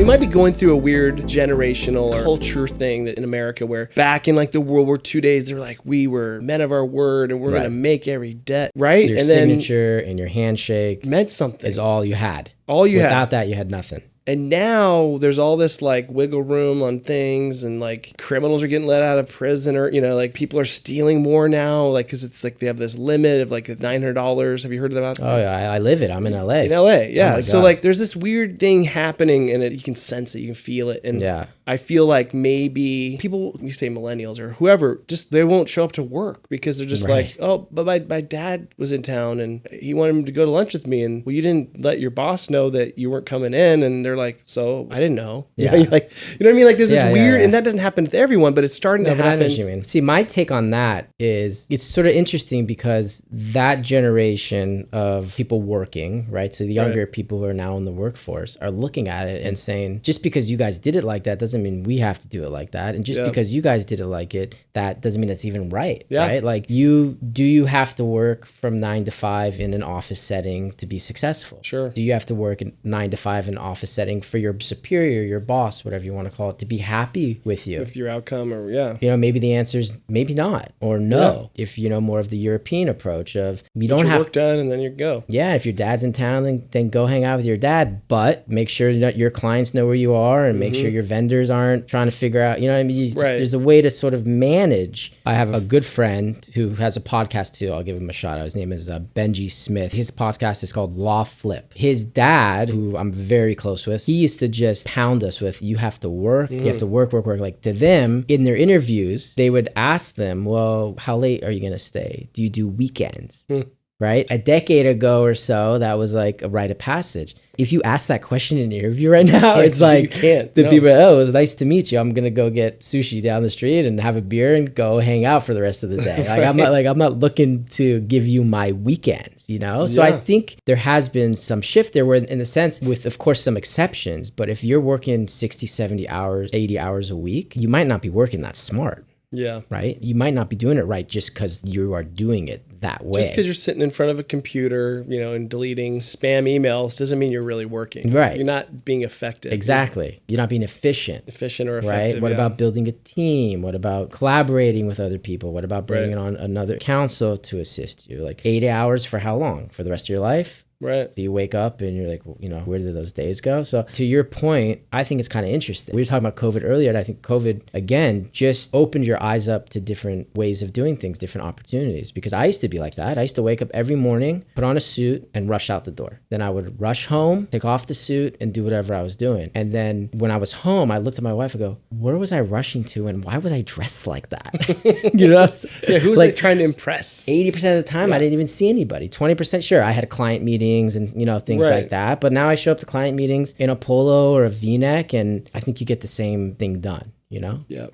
We might be going through a weird generational or culture thing that in America where back in like the World War II days, they're like, we were men of our word and we're going to make every debt, right? Your and signature and your handshake meant something. Is all you had. All you had. Without that, you had nothing. And now there's all this like wiggle room on things and like criminals are getting let out of prison or, you know, like people are stealing more now, like, cause it's like they have this limit of like $900. Have you heard about that? Oh yeah, I live it. I'm in LA. In LA, yeah. Oh so like there's this weird thing happening and you can sense it, you can feel it. And yeah. I feel like maybe people, you say millennials or whoever, just they won't show up to work because they're just like, oh, but my dad was in town and he wanted him to go to lunch with me. And well, you didn't let your boss know that you weren't coming in. And they're like, so I didn't know. Yeah. You know what I mean? Like there's this weird, and that doesn't happen to everyone, but it's starting to happen. I know what you mean. See, my take on that is it's sort of interesting because that generation of people working, right? So the younger people who are now in the workforce are looking at it and saying, just because you guys did it like that doesn't mean we have to do it like that. And just because you guys did it like it, that doesn't mean it's even right. Right? Like you have to work from 9 to 5 in an office setting to be successful? Sure. Do you have to work in 9 to 5 in an office setting for your superior, your boss, whatever you want to call it, to be happy with you? With your outcome or maybe the answer is maybe not or no. If more of the European approach of you don't have work done and then you go. Yeah. If your dad's in town, then go hang out with your dad, but make sure that your clients know where you are and make sure your vendors aren't trying to figure out, there's a way to sort of manage. I have a good friend who has a podcast too. I'll give him a shout out. His name is Benji Smith. His podcast is called Law Flip. His dad, who I'm very close with, he used to just pound us with, you have to work, you have to work. Like to them, in their interviews, they would ask them, well, how late are you going to stay? Do you do weekends? Right? A decade ago or so, that was like a rite of passage. If you ask that question in an interview right now, it's like people, oh, it was nice to meet you. I'm going to go get sushi down the street and have a beer and go hang out for the rest of the day. I'm not looking to give you my weekends, So I think there has been some shift there where in the sense with, of course, some exceptions, but if you're working 60, 70 hours, 80 hours a week, you might not be working that smart. Yeah. Right? You might not be doing it right just because you are doing it that way. Just because you're sitting in front of a computer, and deleting spam emails doesn't mean you're really working. Right. You're not being effective. Exactly. You're not being efficient. Efficient or effective. Right? What about building a team? What about collaborating with other people? What about bringing on another counsel to assist you? Like 8 hours for how long? For the rest of your life? Right. So you wake up and you're like, where did those days go? So to your point, I think it's kind of interesting. We were talking about COVID earlier, and I think COVID, again, just opened your eyes up to different ways of doing things, different opportunities. Because I used to be like that. I used to wake up every morning, put on a suit, and rush out the door. Then I would rush home, take off the suit, and do whatever I was doing. And then when I was home, I looked at my wife and go, where was I rushing to, and why was I dressed like that? Who was I trying to impress? 80% of the time, I didn't even see anybody. 20%, sure, I had a client meeting and things like that, but now I show up to client meetings in a polo or a V-neck, and I think you get the same thing done. Yeah.